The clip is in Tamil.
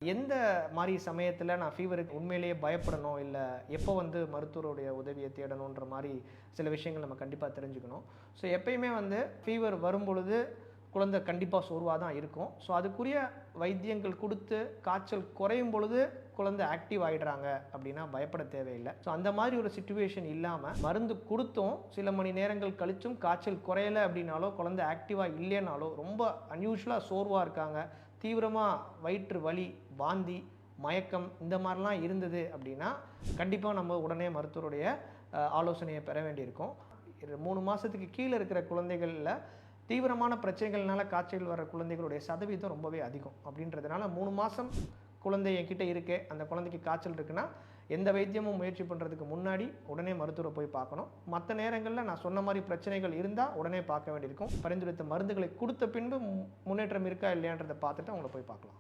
எந்த மாதிரி சமயத்தில் நான் ஃபீவருக்கு உண்மையிலேயே பயப்படணும், இல்லை எப்போ வந்து மருத்துவருடைய உதவியை தேடணுன்ற மாதிரி சில விஷயங்கள் நம்ம கண்டிப்பாக தெரிஞ்சுக்கணும். ஸோ எப்பயுமே வந்து ஃபீவர் வரும்பொழுது குழந்தை கண்டிப்பாக சோர்வாக தான் இருக்கும். ஸோ அதுக்குரிய வைத்தியங்கள் கொடுத்து காய்ச்சல் குறையும் பொழுது குழந்தை ஆக்டிவ் ஆகிடுறாங்க அப்படின்னா பயப்பட தேவையில்லை. ஸோ அந்த மாதிரி ஒரு சிச்சுவேஷன் இல்லாமல் மருந்து கொடுத்தும் சில மணி நேரங்கள் கழிச்சும் காய்ச்சல் குறையலை அப்படின்னாலோ, குழந்தை ஆக்டிவாக இல்லைனாலோ, ரொம்ப அன்யூஷுவலாக சோர்வாக இருக்காங்க, தீவிரமாக வயிற்று வலி, வாந்தி, மயக்கம் இந்த மாதிரிலாம் இருந்தது அப்படின்னா கண்டிப்பாக நம்ம உடனே மருத்துவருடைய ஆலோசனையை பெற வேண்டியிருக்கும். 3 மாதத்துக்கு கீழே இருக்கிற குழந்தைகளில் தீவிரமான பிரச்சனைகள்னால காய்ச்சல் வர குழந்தைகளுடைய சதவீதம் ரொம்பவே அதிகம். அப்படின்றதுனால 3 மாதம் குழந்தை என்கிட்ட இருக்கே, அந்த குழந்தைக்கு காய்ச்சல் இருக்குன்னா எந்த வைத்தியமும் முயற்சி பண்ணுறதுக்கு முன்னாடி உடனே மருத்துவரை போய் பார்க்கணும். மற்ற நேரங்களில் நான் சொன்ன மாதிரி பிரச்சனைகள் இருந்தால் உடனே பார்க்க வேண்டியிருக்கும். பரிந்துரைத்த மருந்துகளை கொடுத்த பின்பு முன்னேற்றம் இருக்கா இல்லையான்றதை பார்த்துட்டு அவங்கள போய் பார்க்கலாம்.